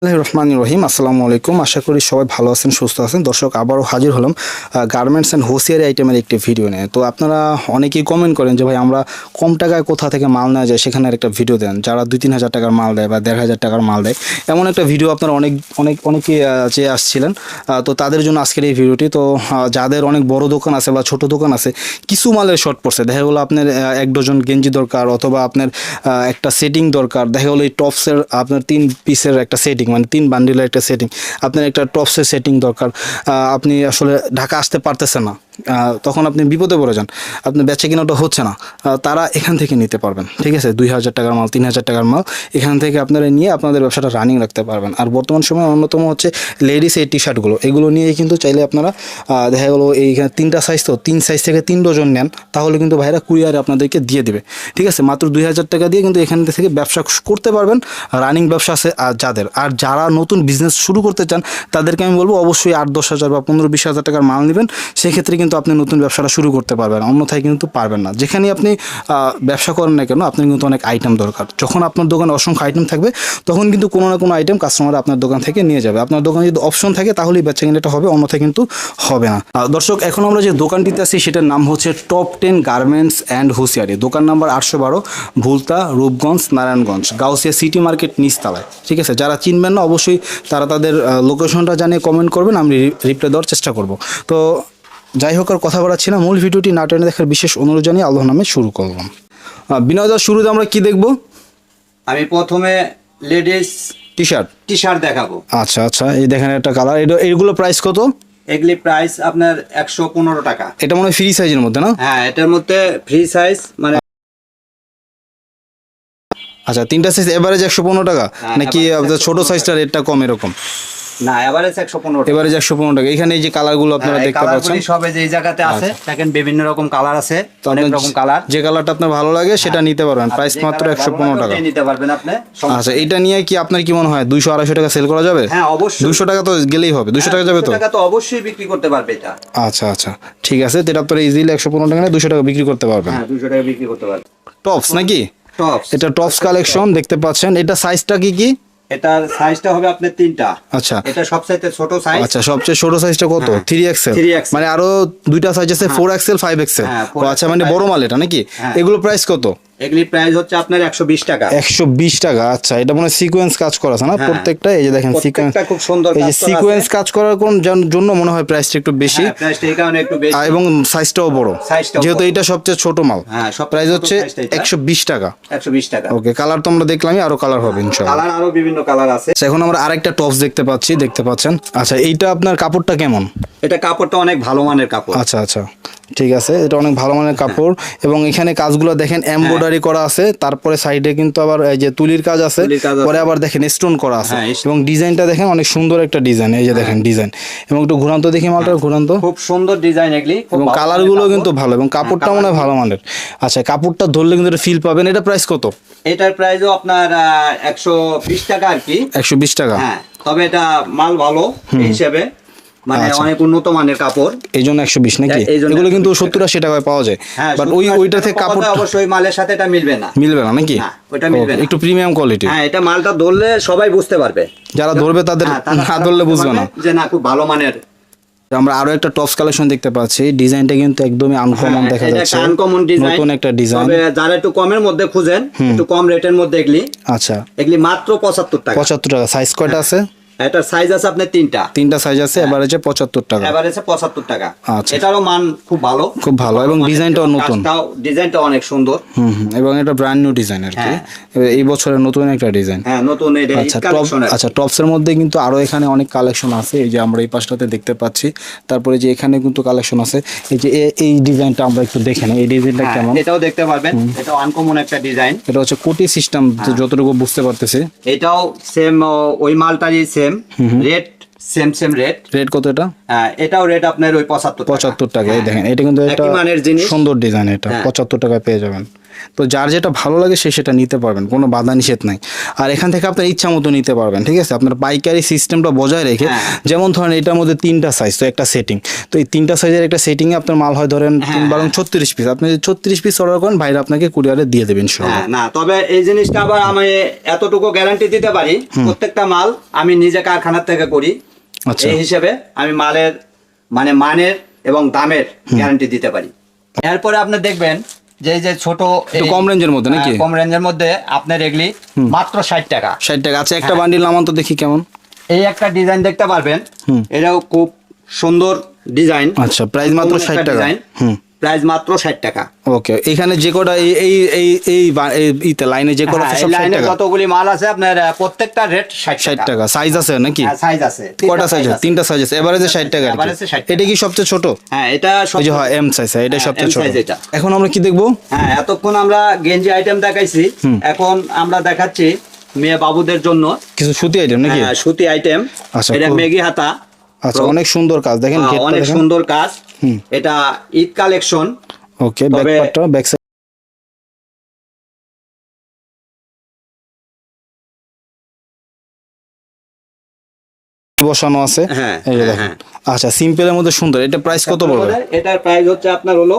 রহমানির রহিম। আসসালামু আলাইকুম। আশা করি সবাই ভালো আছেন, সুস্থ আছেন। দর্শক, আবারও হাজির হলাম গার্মেন্টস অ্যান্ড হোসিয়ারি আইটেমের একটি ভিডিও নিয়ে। তো আপনারা অনেকেই কমেন্ট করেন যে ভাই আমরা কম টাকায় কোথা থেকে মাল নেওয়া যায় সেখানে একটা ভিডিও দেন। যারা 2-3 হাজার টাকার মাল দেয় বা 1,500 টাকার মাল দেয়, এমন একটা ভিডিও আপনারা অনেকে চেয়ে আসছিলেন। তো তাদের জন্য আজকের এই ভিডিওটি। তো যাদের অনেক বড় দোকান আছে বা ছোট দোকান আছে, কিছু মালের শর্ট পড়ছে, দেখা গেলো আপনার 1 ডজন গেঞ্জি দরকার, অথবা আপনার একটা সেটিং দরকার। দেখা গেলো এই টপসের আপনার 3 পিসের একটা সেটিং, মানে 3 বান্ডিলের একটা সেটিং, আপনার একটা টপসের সেটিং দরকার। আপনি আসলে ঢাকা আসতে পারতেছেন না, তখন আপনি বিপদে পড়ে যান, আপনার বেচা কিনাটা হচ্ছে না, তারা এখান থেকে নিতে পারবেন। ঠিক আছে, 2,000 টাকার মাল, 3,000 টাকার মাল এখান থেকে আপনারা নিয়ে আপনাদের ব্যবসাটা রানিং রাখতে পারবেন। আর বর্তমান সময়ে অন্যতম হচ্ছে লেডিস এই টি শার্টগুলো, এগুলো নিয়ে কিন্তু চাইলে আপনারা দেখা গেলো এইখানে 3টা সাইজ, তো 3 সাইজ থেকে 3 ডজন নেন, তাহলে কিন্তু ভাইরা কুরিয়ারে আপনাদেরকে দিয়ে দেবে। ঠিক আছে, মাত্র 2,000 টাকা দিয়ে কিন্তু এখান থেকে ব্যবসা করতে পারবেন। রানিং ব্যবসা আছে আর যারা নতুন বিজনেস শুরু করতে চান তাদেরকে আমি বলবো অবশ্যই 8-10 হাজার বা 15-20 হাজার টাকার মাল নেবেন। সেক্ষেত্রে কিন্তু আপনি নতুন ব্যবসাটা শুরু করতে পারবেন, অন্যথায় কিন্তু পারবেন না। যেখানে আপনি ব্যবসা করেন না কেন, আপনার কিন্তু অনেক আইটেম দরকার। যখন আপনার দোকানে অসংখ্য আইটেম থাকবে, তখন কিন্তু কোনো না কোনো আইটেম কাস্টমার আপনার দোকান থেকে নিয়ে যাবে। আপনার দোকানে যদি অপশন থাকে তাহলেই বেচা কিনাটা হবে, অন্যথায় কিন্তু হবে না। দর্শক, এখন আমরা যে দোকানটিতে আছি সেটার নাম হচ্ছে টপ 10 গার্মেন্টস অ্যান্ড হোসিয়ারি। দোকান number 812, Bhulta, Rupganj, Narayanganj, Gausia city market নিচতলায়। ঠিক আছে, যারা চিনবেন না অবশ্যই তারা তাদের লোকেশনটা জানিয়ে কমেন্ট করবেন, আমি রিপ্লাই দেওয়ার চেষ্টা করব। তো যাই হোক, আর কথা বাড়াচ্ছি না, মূল ভিডিওটি না টেনে দেখার বিশেষ অনুরোধ জানিয়ে আল্লাহর নামে শুরু করলাম। বিনয়দার শুরুতে আমরা কি দেখব? আমি প্রথমে লেডিস টি শার্ট দেখাবো। আচ্ছা আচ্ছা, এই দেখেন একটা কালার। এইগুলো প্রাইস কত? এগুলি প্রাইস আপনার 115 টাকা। এটা মনে হয় ফ্রি সাইজের মধ্যে না? হ্যাঁ, এটার মধ্যে ফ্রি সাইজ, মানে আচ্ছা, 3টা সাইজ এভারেজ 115 টাকা, নাকি ছোট সাইজটা রেটটা কম এরকম? না, এভারেজ 115 টাকা। এভারেজ 115 টাকা। এখানে এই যে কালারগুলো আপনারা দেখতে পাচ্ছেন, সব এই জায়গাতে আছে, দেখেন বিভিন্ন রকম কালার আছে, অনেক রকম কালার। যে কালারটা আপনার ভালো লাগে সেটা নিতে পারবেন। প্রাইস মাত্র 115 টাকা নিতে পারবেন আপনি। আচ্ছা, এটা নিয়ে কি আপনার কি মনে হয় 200-250 টাকা সেল করা যাবে? হ্যাঁ, অবশ্যই 200 টাকা তো গেলেই হবে। 200 টাকা যাবে তো? 200 টাকা তো অবশ্যই বিক্রি করতে পারবে এটা। আচ্ছা আচ্ছা, ঠিক আছে। এটা আপনারা ইজিলি 115 টাকা 200 টাকা বিক্রি করতে পারবেন। হ্যাঁ, 200 টাকা বিক্রি করতে পারবে। টপস নাকি? টপস, এটা টপস কালেকশন দেখতে পাচ্ছেন। এটা সাইজটা কি? এটার সাইজটা হবে আপনার 3টা। আচ্ছা, এটা সবচেয়ে ছোট সাইজ। আচ্ছা, সবচেয়ে ছোট সাইজটা কত? 3XL। মানে আরো 2টা সাইজ আছে, 4XL, 5XL। আচ্ছা, মানে বড় মাল এটা নাকি? এগুলো প্রাইস কত? এগুলি প্রাইস হচ্ছে আপনার 120 টাকা। 120 টাকা। আচ্ছা, এটা মানে সিকোয়েন্স কাজ করা আছে না প্রত্যেকটা? এই যে দেখেন সিকোয়েন্স, খুব সুন্দর এই যে সিকোয়েন্স কাজ করার জন্য মনে হয় প্রাইসটা একটু বেশি। প্রাইসটা এই কারণে একটু বেশি, এবং সাইজটাও বড়, যেহেতু এটা সবচেয়ে ছোট মাল। প্রাইস হচ্ছে 120 টাকা। 120 টাকা। ওকে, কালার তো আমরা দেখলামই, আরো কালার হবে ইনশাআল্লাহ। কালার আরো বিভিন্ন কালার আছে। এখন আমরা আরেকটা টপস দেখতে পাচ্ছেন। আচ্ছা, এইটা আপনার কাপড়টা কেমন? এটা কাপড়টা অনেক ভালো মানের কাপড়। আচ্ছা আচ্ছা, ঠিক আছে, এটা অনেক ভালো মানের কাপড়। এবং এখানে কাজগুলো দেখেন এমব্রয়ডারি করা আছে, তারপরে সাইডে কিন্তু আবার এই যে তুলির কাজ আছে, পরে আবার দেখেন স্টোন করা আছে। এবং ডিজাইনটা দেখেন অনেক সুন্দর একটা ডিজাইন। এই যে দেখেন ডিজাইন, এবং একটু ঘুরান্ত দেখি মালটা, ঘুরান্ত। খুব সুন্দর ডিজাইন এগুলি, এবং কালারগুলো কিন্তু ভালো, এবং কাপড়টা মনে হয় ভালো মানের। আচ্ছা, কাপড়টা ধরলে কিন্তু ফিল পাবেন। এটা প্রাইস কত? এটার প্রাইসও আপনার 120 টাকা আর কি। 120 টাকা। হ্যাঁ, তবে এটা মাল ভালো হিসেবে, মানে অনেক উন্নত মানের কাপড়, এই জন্য 120 নাকি? এগুলো কিন্তু 70-80 টাকায় পাওয়া যায়, বাট ওইটা থেকে কাপড় অবশ্যই মালের সাথে এটা মিলবে না নাকি? ওটা মিলবে না, একটু প্রিমিয়াম কোয়ালিটি। হ্যাঁ, এটা মালটা ধরলে সবাই বুঝতে পারবে, যারা ধরবে তাদের, না ধরলে বুঝবে না যে না খুব ভালো মানের। আমরা আরো একটা টপস কালেকশন দেখতে পাচ্ছি। ডিজাইনটা কিন্তু একদমই আনকমন দেখা যাচ্ছে, আনকমন ডিজাইন, নতুন একটা ডিজাইন। তবে যারা একটু কমের মধ্যে খুঁজেন, একটু কম রেটের মধ্যে এগুলি, আচ্ছা, এগুলি মাত্র 75 টাকা। 75 টাকা। সাইজ কয়টা আছে? এটার সাইজ আছে আপনার 3টা সাইজ আছে, এভারেজে 75 টাকা। এভারেজে 75 টাকা। আচ্ছা, এটারও মান খুব ভালো, এবং ডিজাইনটাও নতুন, ডিজাইনটা অনেক সুন্দর। এবং এটা ব্র্যান্ড নিউ ডিজাইন আর কি, এই বছরের নতুন একটা ডিজাইন। হ্যাঁ, নতুন এই কালেকশন। আচ্ছা, টপসের মধ্যে কিন্তু আরো এখানে অনেক কালেকশন আছে। এই যে আমরা এই পাশটাতে দেখতে পাচ্ছি, তারপরে যে এখানে কিন্তু কালেকশন আছে। এই যে এই ডিজাইনটা আমরা একটু দেখে নিই, এই ডিজাইনটা কেমন? এটাও দেখতে পারবেন, এটাও আনকমন একটা ডিজাইন। এটা হচ্ছে কোটি সিস্টেম, যতটুকু বুঝতে পারতেছি। এটাও সেম, ওই মালটারই সেম রেট, সেম রেট কত এটা? এটাও রেট আপনার ওই 75 টাকা। এই দেখেন, এটা কিন্তু একটা সুন্দর ডিজাইন, এটা 75 টাকায় পেয়ে যাবেন। তো যার যেটা ভালো লাগে সে সেটা নিতে পারবেন, কোনো বাধা নিষেধ নাই। আর এখান থেকে আপনার ইচ্ছা মতো নিতে পারবেন, ঠিক আছে। আপনার পাইকারি সিস্টেমটা বজায় রেখে, যেমন ধরেন এটার মধ্যে 3টা সাইজ, তো একটা সেটিং, তো এই 3টা সাইজের একটা সেটিংয়ে আপনার মাল হয় ধরেন 3 পিস, আপনি যদি 36 পিস অর্ডার করেন ভাইরা আপনাকে কুরিয়ারে দিয়ে দেবেন ইনশাআল্লাহ। না, তবে এই জিনিসটা আবার আমি এতটুকু গ্যারান্টি দিতে পারি, প্রত্যেকটা মাল আমি নিজে কারখানার থেকে করি, আচ্ছা। এই হিসেবে আমি মালের মানের এবং দামের গ্যারান্টি দিতে পারি। এরপরে আপনি দেখবেন যে এই যে ছোট একটু কম রেঞ্জের মধ্যে নাকি? কম রেঞ্জের মধ্যে আপনার এগুলি মাত্র 60 টাকা। 60 টাকা। আচ্ছা, একটা বান্ডিল নামান তো দেখি কেমন। এই একটা ডিজাইন দেখতে পারবেন, এটাও খুব সুন্দর ডিজাইন। আচ্ছা, প্রাইস মাত্র 60 টাকা। প্রাইস মাত্র 60 টাকা। ওকে, এখানে যে কটা এই লাইনে যে কটা সব 60 টাকা। যতগুলি মাল আছে আপনার প্রত্যেকটা রেট 60 টাকা। সাইজ আছে নাকি? সাইজ আছে। কয়টা সাইজ আছে? 3টা সাইজ আছে, এভারেজে 60 টাকা। এটা কি সবচেয়ে ছোট? হ্যাঁ, এটা ওই যে হয় এম সাইজ, এটা সবচেয়ে ছোট। এটা। এখন আমরা কি দেখবো? হ্যাঁ, এতক্ষণ আমরা গেঞ্জি আইটেম দেখাইছি, এখন আমরা দেখাচ্ছি মেয়ে বাবুদের জন্য কিছু সুতি আইটেম নাকি? হ্যাঁ, সুতি আইটেম। আচ্ছা, এটা মেগি হাতা। আচ্ছা, অনেক সুন্দর কাজ, দেখেন অনেক সুন্দর কাজ। এটা ঈদ কালেকশন। ওকে, ব্যাক পার্টটা, ব্যাক সাইড বসানো আছে। এই যে দেখেন। আচ্ছা, সিম্পলের মধ্যে সুন্দর। এটা প্রাইস কত পড়বে? এটার প্রাইস হচ্ছে আপনার হলো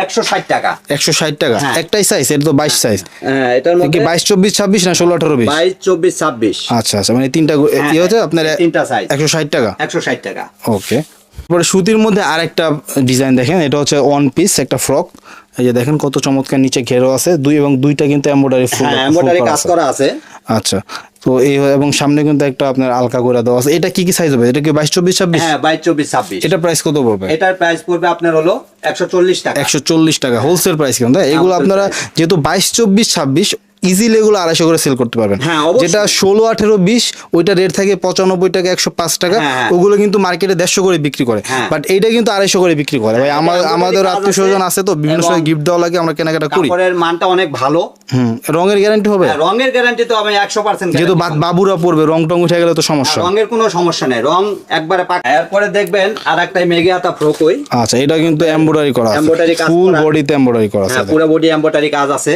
160 টাকা। 160 টাকা। একটাই সাইজ? এটা তো 22 সাইজ। হ্যাঁ, এটার মধ্যে 22 24 26 না 16 18 20? 22 24 26। আচ্ছা আচ্ছা, মানে তিনটা কি হচ্ছে আপনার? তিনটা সাইজ 160 টাকা। 160 টাকা। ওকে। তারপরে সুতির মধ্যে আরেকটা ডিজাইন দেখেন, এটা হচ্ছে ওয়ান পিস একটা ফ্রক। এই যে দেখেন কত চমৎকার, নিচে ঘেরো আছে এবং দুইটা কিন্তু এমব্রয়ডারি ফুল, এমব্রয়ডারি কাজ করা আছে। আচ্ছা, তো এই এবং সামনে কিন্তু একটা আপনার আলকা করে দেওয়া আছে। এটা কি সাইজ হবে? এটা কি 22 24 26? হ্যাঁ, 22 24 26। এটা প্রাইস কত পড়বে? এটার প্রাইস পড়বে আপনার হলো 140 টাকা। 140 টাকা হোলসেল প্রাইস কিন্তু। এগুলো আপনারা যেহেতু 22 24 26 ইজিলি এগুলো 250 করে সেল করতে পারবেন। যেটা 16 18 20 ওইটা রেট থাকে 95 টাকা 105 টাকা, ওগুলো কিন্তু মার্কেটে 150 করে বিক্রি করে, বাট এইটা কিন্তু 250 করে বিক্রি করে। ভাই আমাদের আত্মীয় স্বজন আছে তো, বিভিন্ন সময় গিফট দেওয়া লাগে, আমরা কেনাকাটা করি। কাপড়ের মানটা অনেক ভালো। রঙের গ্যারান্টি হবে? রঙের গ্যারান্টি তো আমি 100% যেহেতু বাবুরা পড়বে, রং টং উঠে গেলে তো সমস্যা। রঙের কোনো সমস্যা নেই, রং একবারে পাকা। এরপরে দেখবেন আরেকটা মেগি হাতা ফ্রক। আচ্ছা, এটা কিন্তু এমব্রয়ডারি করা আছে, ফুল বডিতে এমব্রয়ডারি করা আছে। পুরো বডি এমব্রয়ডারি কাজ আছে।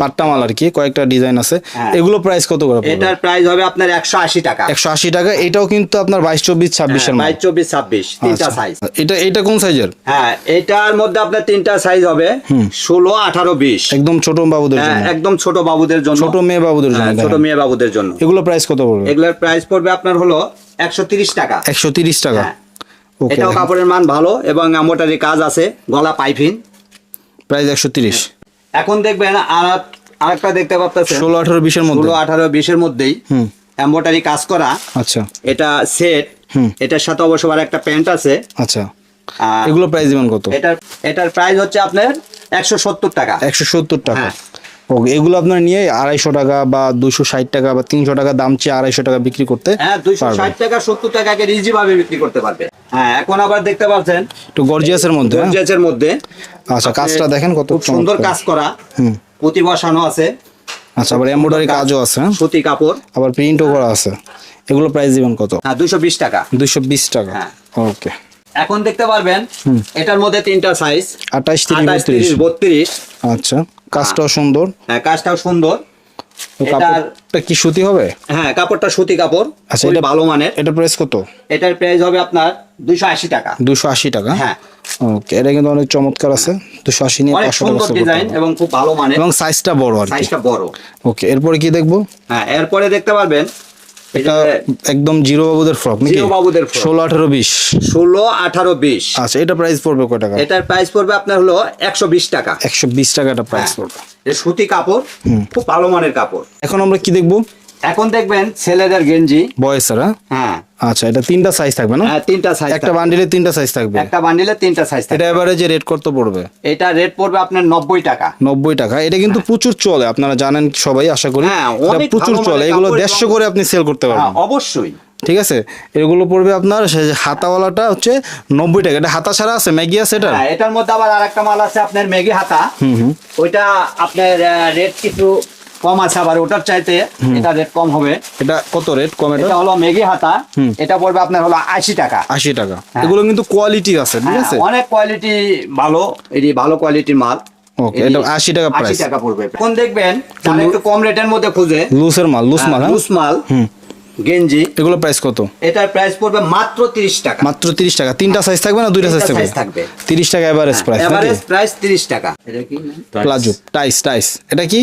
পাট্টা মাল আর কি, কয়েকটা ডিজাইন আছে। এগুলো প্রাইস কত করে? এটার প্রাইস হবে আপনার 180 টাকা। 180 টাকা। এটাও কিন্তু আপনার 22 24 26 এর 22 24 26 তিনটা সাইজ। এটা কোন সাইজের? হ্যাঁ, এটার মধ্যে আপনার তিনটা সাইজ হবে, 16 18 20। একদম ছোট বাবুদের জন্য। একদম ছোট বাবুদের জন্য, ছোট মেয়ে বাবুদের জন্য। ছোট মেয়ে বাবুদের জন্য। এগুলো প্রাইস কত পড়বে? এগুলোর প্রাইস পড়বে আপনার হলো 130 টাকা। 130 টাকা। ওকে। এটাও কাপড়ের মান ভালো এবং এমব্রয়ডারি কাজ আছে, গলা পাইপিং। প্রাইস 130। এখন দেখবেন আরেকটা দেখতে পাচ্ছেন 16 18 20 এর মধ্যে। 16 18 20 এর মধ্যেই এমব্রয়ডারি কাজ করা। আচ্ছা, এটা সেট। এটার সাথে অবশ্য আর একটা প্যান্ট আছে। আচ্ছা, এগুলো প্রাইস দিবেন কত? এটার প্রাইস হচ্ছে আপনার 170 টাকা। 170 টাকা। ওকে, এগুলো আপনার নিয়ে 250 টাকা বা 260 টাকা বা 300 টাকা দাম চেয়ে 250 টাকা বিক্রি করতে। হ্যাঁ, 260 টাকা 70 টাকাকে ইজি ভাবে বিক্রি করতে পারবে। হ্যাঁ, এখন আবার দেখতে পাচ্ছেন একটু গর্জিয়াসের মধ্যে। গর্জিয়াসের মধ্যে। আচ্ছা, কাজটা দেখেন কত সুন্দর কাজ করা। পুঁতি বসানো আছে। আচ্ছা, আবার এমব্রয়ডারি কাজও আছে। সুতি কাপড়, আবার প্রিন্টও করা আছে। এগুলো প্রাইস দিবেন কত? হ্যাঁ, 220 টাকা। 220 টাকা। ওকে। এখন দেখতে পারবেন এটার মধ্যে তিনটা সাইজ, 28 30 32। আচ্ছা, কাজটাও সুন্দর। হ্যাঁ, কাজটাও সুন্দর। কাপড়টা কি সুতি হবে? হ্যাঁ, কাপড়টা সুতি কাপড়। আচ্ছা, এটা ভালো মানের। এটা প্রাইস কত? এটার প্রাইস হবে আপনার 280 টাকা। 280 টাকা। হ্যাঁ। ওকে, এটা কিন্তু অনেক চমৎকার আছে। 280 নিয়ে 500 টাকা সুন্দর ডিজাইন এবং খুব ভালো মানের এবং সাইজটা বড় আর কি। সাইজটা বড়। ওকে, এরপরে কি দেখবো? হ্যাঁ, এরপরে দেখতে পারবেন এটা একদম জিরো বাবুদের ফ্রক নাকি? জিরো বাবুদের ফ্রক। 16 18 20। 16 18 20। আচ্ছা, এটা প্রাইস পড়বে কত টাকা? এটার প্রাইস পড়বে আপনার হলো 120 টাকা। 120 টাকা এটা প্রাইস পড়বে। এটা সুতি কাপড়, খুব ভালো মানের কাপড়। এখন আমরা কি দেখবো? এখন দেখবেন ছেলেদের গেঞ্জি বয়েসের। হ্যাঁ। আচ্ছা, এটা তিনটা সাইজ থাকবে না? হ্যাঁ, তিনটা সাইজ। একটা বান্ডিলে তিনটা সাইজ থাকবে। একটা বান্ডিলে তিনটা সাইজ থাকবে। এটা এভারেজে রেট কত পড়বে? এটা রেট পড়বে আপনার 90 টাকা। 90 টাকা। এটা কিন্তু প্রচুর চলে, আপনারা জানেন সবাই, আশা করি। হ্যাঁ, এটা প্রচুর চলে। এগুলো 150 করে আপনি সেল করতে পারবেন। হ্যাঁ, অবশ্যই। ঠিক আছে, এগুলো পড়বে আপনার হাতাওয়ালাটা হচ্ছে 90 টাকা। এটা হাতা ছাড়া আছে, ম্যাগি আছে এটা। হ্যাঁ, এটার মধ্যে আবার আরেকটা মাল আছে আপনার মেগি হাতা। ওইটা আপনার রেট কিছু কম আছে, আবার ওটার চাইতে এটা রেট কম হবে। এটা কত রেট কম? এটা হলো মেগি হাতা। এটা পড়বে আপনার হলো 80 টাকা। 80 টাকা। এগুলো কিন্তু কোয়ালিটি আছে, ঠিক আছে। অনেক কোয়ালিটি ভালো, এটি ভালো কোয়ালিটির মাল। ওকে, এটা 80 টাকা 80 প্রাইস। টাকা পড়বে। এখন দেখবেন যারা একটু কম রেটের মধ্যে খুঁজে, লুজ মাল হ্যাঁ? লুজ মাল হুম, গেঞ্জি, এগুলো প্রাইস কত? এটার প্রাইস পড়বে মাত্র 30 টাকা। মাত্র 30 টাকা। তিনটা সাইজ থাকবে না দুইটা সাইজ তিনটা থাকবে? size থাকবে। 30 টাকা এভারেজ প্রাইস নাকি? এভারেজ প্রাইস 30 টাকা। এটা কি প্লাজো টাইস এটা কি?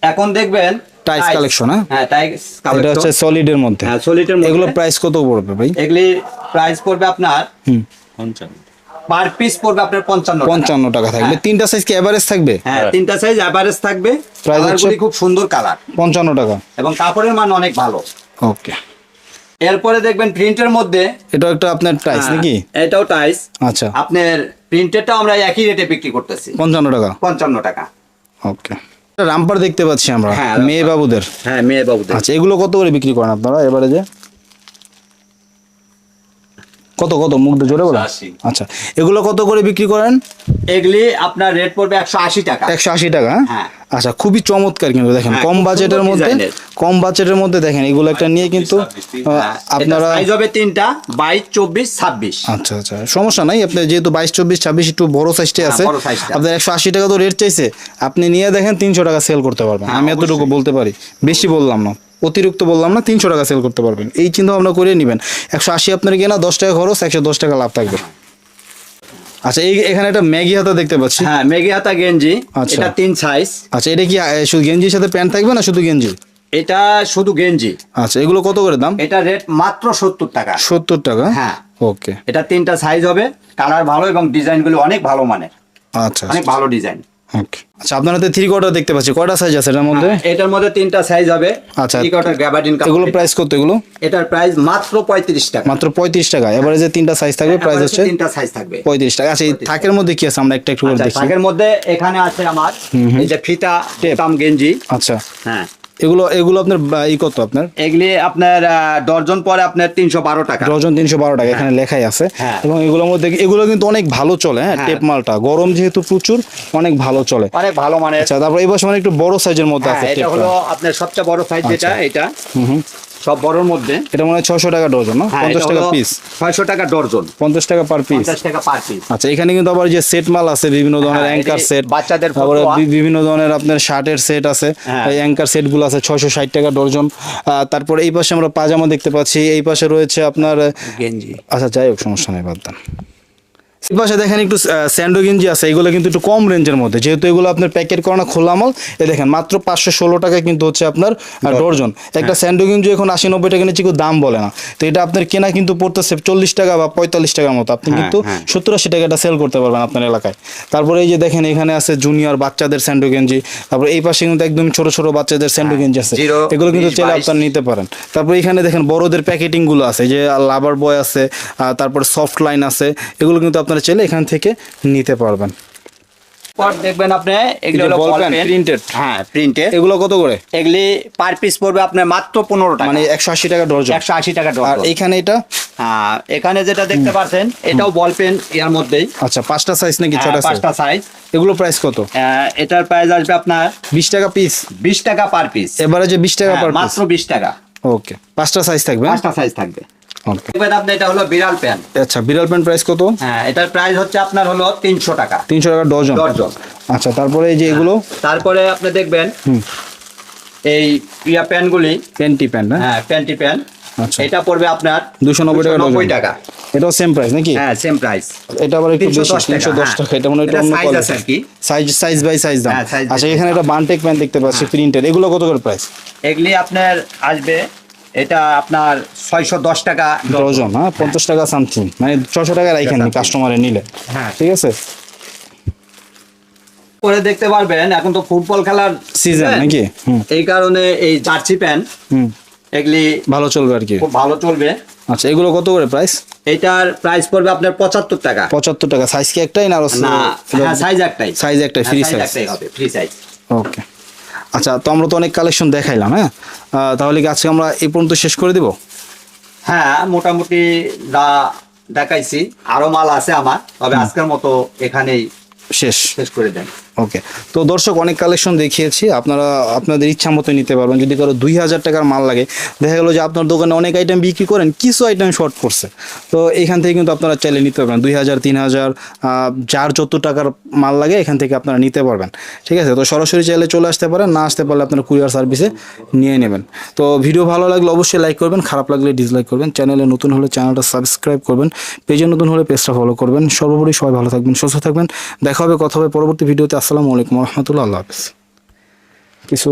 এখন দেখবেন টাইস কালেকশন, হ্যাঁ? হ্যাঁ টাইস এটা কালেকশন, হচ্ছে সলিডের মধ্যে। হ্যাঁ সলিডের মধ্যে। এগুলো প্রাইস কত পড়বে ভাই? এগুলি প্রাইস পড়বে আপনার হুম, পার পিস পড়বে আপনার 55 টাকা। 55 টাকা থাকবে। হ্যাঁ। তিনটা সাইজ কি এভারেজ থাকবে? হ্যাঁ তিনটা সাইজ এভারেজ থাকবে। Price হচ্ছে- কালারগুলি খুব সুন্দর কালার 55 টাকা। এবং কাপড়ের মান অনেক ভালো। ওকে, এরপরে দেখবেন প্রিন্টের মধ্যে, এটা একটা আপনার টাইস হ্যাঁ, নাকি? এটাও টাইস। আচ্ছা, আপনার প্রিন্টেরটা আমরা একই রেটে বিক্রি করতেছি 55 টাকা। 55 টাকা। ওকে, রামপার দেখতে পাচ্ছি আমরা, হ্যাঁ, মেয়ে বাবুদের। হ্যাঁ মেয়ে বাবুদের। আচ্ছা, এগুলো কত করে বিক্রি করেন আপনারা এবারে যে? কত মুখ দিয়ে জোরে বলেন। 180 আচ্ছা, এগুলো কত করে বিক্রি করেন? এগুলি আপনার রেট পড়বে 180 টাকা। 180 টাকা, হ্যাঁ? হ্যাঁ। আচ্ছা, খুবই চমৎকার কিন্তু দেখেন, হ্যাঁ, কম খুব বাজেটের সুন্দর মধ্যে, ডিজাইনের। কম বাজেটের মধ্যে দেখেন এগুলো একটা নিয়ে কিন্তু হ্যাঁ, আপনারা সাইজ হবে তিনটা, 22, 24, 26। আচ্ছা সমস্যা নাই। আপনি যেহেতু 22, 24, 26 একটু বড় সাইজটা হ্যাঁ, আছে, বড় সাইজটা। আপনার 180 টাকা তো রেট চাইছে, আপনি নিয়ে দেখেন 300 টাকা সেল করতে পারবেন। হ্যাঁ, আমি এতটুকু অবশ্যই। বলতে পারি, বেশি বললাম না, অতিরিক্ত বললাম না, 300 টাকা সেল করতে পারবেন। এই চিন্তা ভাবনা করে নেবেন। 180 আপনার কেনা, 10 টাকা খরচ, 110 টাকা লাভ থাকবে। আচ্ছা, এখানে একটা ম্যাগি হাতা দেখতে পাচ্ছি। হ্যাঁ মেগি হাতা গেঞ্জি, আচ্ছা। এটা 3 সাইজ। আচ্ছা, এটা কি শুধু গেঞ্জির সাথে প্যান্ট থাকবে না শুধু গেঞ্জি? এটা শুধু গেঞ্জি। আচ্ছা, এগুলো কত করে দাম? এটা রেট মাত্র 70 টাকা। 70 টাকা, হ্যাঁ ওকে। এটা তিনটা সাইজ হবে, কালার ভালো এবং ডিজাইনগুলো অনেক ভালো মানের, আচ্ছা অনেক ভালো ডিজাইন। ওকে। আচ্ছা, আপনার হাতে 3 কোয়ার্টার দেখতে পাচ্ছি, কয়টা সাইজ আছে এটার মধ্যে? এটার মধ্যে তিনটা সাইজ হবে। আচ্ছা। 3 কোয়ার্টার গ্যাবার্ডিন কাপড়। এগুলো প্রাইস কত এগুলো? এটার প্রাইস মাত্র 35 টাকা। মাত্র 35 টাকা। এবারে যে তিনটা সাইজ থাকবে প্রাইস হচ্ছে তিনটা সাইজ থাকবে 35 টাকা। আচ্ছা, এই থাকের মধ্যে কি আছে আমরা একটু করে আচ্ছা, দেখি। শাকের মধ্যে এখানে আছে আমার এই যে ফিতা টেপাম গেঞ্জি। আচ্ছা, হ্যাঁ এগুলো আপনার কত আপনার? এগুলি আপনার ডর্জন পরে আপনার 312 টাকা। ডজন 312 টাকা এখানে লেখাই আছে। হ্যাঁ। এবং এগুলোর মধ্যে এগুলো কিন্তু অনেক ভালো চলে, হ্যাঁ? হ্যাঁ। টেপ মালটা গরম যেহেতু প্রচুর, অনেক ভালো চলে। অনেক ভালো মানের। আচ্ছা, তারপর এই বছর মানে একটু বড় সাইজের মধ্যে হ্যাঁ, আছে এটা টেপটা। হলো আপনার সবচেয়ে বড় সাইজ যেটা, এটা সব বড়র মধ্যে। এটা মনে হয় 600 টাকা ডজন, না? হ্যাঁ, 50 এটা টাকা হলো পিস। 600 টাকা ডর্জন, 50 টাকা পার পিস। 50 টাকা পার পিস। আচ্ছা, এখানে কিন্তু আবার যে সেট মাল আছে বিভিন্ন ধরনের, হ্যাঁ, অ্যাঙ্কার এই সেট, বাচ্চাদের তারপরে ফতোয়া। বিভিন্ন ধরনের আপনার শার্টের সেট আছে, হ্যাঁ। এই অ্যাঙ্কার সেট গুলো আছে 660 টাকা ডজন। তারপরে এই পাশে আমরা পাজামা দেখতে পাচ্ছি, এই পাশে রয়েছে আপনার গেঞ্জি। আচ্ছা, যাই হোক, সমস্যা নেই, বাদ দেন। এই পাশে দেখেন একটু স্যান্ডো গেঞ্জি আছে, এগুলো কিন্তু একটু কম রেঞ্জের মধ্যে, যেহেতু এগুলো আপনার প্যাকেট করা না, খোলা মাল। এই দেখেন মাত্র 516 টাকা কিন্তু হচ্ছে আপনার ডর্জন। একটা স্যান্ডো গেঞ্জি এখন 80-90 টাকা নিচে কেউ দাম বলে না, তো এটা আপনার কেনা কিন্তু পড়তেছে 40 টাকা বা 45 টাকার মতো। আপনি কিন্তু 70-80 টাকা এটা সেল করতে পারবেন আপনার এলাকায়। তারপরে এই যে দেখেন এখানে আছে জুনিয়র বাচ্চাদের স্যান্ডো গেঞ্জি, তারপরে এই পাশে কিন্তু একদম ছোট ছোট বাচ্চাদের স্যান্ডো গেঞ্জি আছে, 0, এগুলো কিন্তু 20, চাইলে 22 আপনার নিতে পারেন। তারপরে এখানে দেখেন বড়দের প্যাকেটিং গুলো আছে, যে লাভার বয় আছে, তারপর সফট লাইন আছে, এগুলো কিন্তু আপনারা চাইলে এখান থেকে নিতে পারবেন। পর দেখবেন আপনি এগুলো এই যে হলো ball বল pen, পেন printed। হ্যাঁ প্রিন্টেড। এগুলো কত করে? এগুলি পার পিস পড়বে আপনার মাত্র 15 টাকা, মানে 180 টাকা ডর্জন। 180 টাকা আর ডর্জন। এইখানে এটা হ্যাঁ এখানে যেটা দেখতে পাচ্ছেন এটাও বল পেন এর মধ্যেই। আচ্ছা, 5টা সাইজ নাকি 6টা সাইজ? 5টা সাইজ। এগুলো প্রাইস কত? এটার প্রাইস আসবে আপনার 20 টাকা পিস। 20 টাকা পার পিস। এবারে যে 20 টাকা পার পিস, মাত্র 20 টাকা। ওকে। 5টা সাইজ থাকবে, 5টা সাইজ থাকবে। ওকে। দেখবেন আপনি এটা হলো বিড়াল প্যান। আচ্ছা, বিড়াল প্যান্ট প্রাইস কত? হ্যাঁ এটার প্রাইস হচ্ছে আপনার হলো 300 টাকা 300 টাকা ডজন। ডর্জন। আচ্ছা, তারপরে এই যে এগুলো তারপরে আপনি দেখবেন এই ইয়া প্যানগুলি, প্যান্টি প্যান্ট, হ্যাঁ? হ্যাঁ প্যান্টি প্যান, আচ্ছা, এটা পড়বে আপনার 290 টাকা ডজন। 290 টাকা। এটাও সেম প্রাইস নাকি? হ্যাঁ সেম প্রাইস। এটা আবার একটু বেশি, 310 টাকা, 310 টাকা। এটা মনে হয় একটু এটা অন্য size আছে আর কি। কোয়ালিটি, সাইজ বাই সাইজ দাম। হ্যাঁ, size by আচ্ছা, এখানে একটা বানটেক প্যান্ট দেখতে পাচ্ছি প্রিন্টেড, এগুলো কত করে প্রাইস? এগুলি আপনার আসবে, এটা আপনার 610 টাকা ডজন, হ্যাঁ? 50 টাকা সামথিং, মানে 600 টাকা রাখেন কাস্টমারে নিলে, হ্যাঁ। ঠিক আছে? পরে দেখতে পারবেন এখন তো ফুটবল খেলার সিজন নাকি? এই কারণে এই জার্সি প্যান্ট এগুলি ভালো চলবে আর কি। খুব ভালো চলবে। আচ্ছা, এগুলো কত করে প্রাইস? এটার প্রাইস পড়বে আপনার 75 টাকা। 75 টাকা। সাইজ কি একটাই না আরো? না হ্যাঁ সাইজ একটাই। সাইজ একটাই, ফ্রি সাইজ একটাই হবে, ফ্রি সাইজ। ওকে। আচ্ছা, তো আমরা তো অনেক কালেকশন দেখাইলাম, হ্যাঁ? তাহলে কি আজকে আমরা এই পর্যন্ত শেষ করে দিব? হ্যাঁ মোটামুটি যা দেখাইছি, আরো মাল আছে আমার, তবে আজকের মতো এখানেই শেষ। শেষ করে দেন। ওকে, তো দর্শক অনেক কালেকশন দেখিয়েছি, আপনারা আপনাদের ইচ্ছা মতো নিতে পারবেন। যদি কারো 2000 টাকার মাল লাগে, দেখা গেলো যে আপনার দোকানে অনেক আইটেম বিক্রি করেন, কিছু আইটেম শর্ট পড়ছে, তো এখান থেকে কিন্তু আপনারা চাইলে নিতে পারবেন। 2000 3000 যার যত টাকার মাল লাগে এখান থেকে আপনারা নিতে পারবেন। ঠিক আছে, তো সরাসরি চাইলে চলে আসতে পারেন, না আসতে পারলে আপনারা কুরিয়ার সার্ভিসে নিয়ে নেবেন। তো ভিডিও ভালো লাগলে অবশ্যই লাইক করবেন, খারাপ লাগলে ডিসলাইক করবেন। চ্যানেলে নতুন হলে চ্যানেলটা সাবস্ক্রাইব করবেন, পেজে নতুন হলে পেজটা ফলো করবেন। সর্বোপরি সবাই ভালো থাকবেন, সুস্থ থাকবেন। দেখা হবে, কথা হবে পরবর্তী ভিডিওতে। আসসালামু আলাইকুম রহমতুল্লাহ, আল্লাহ হাফেজ। কিছু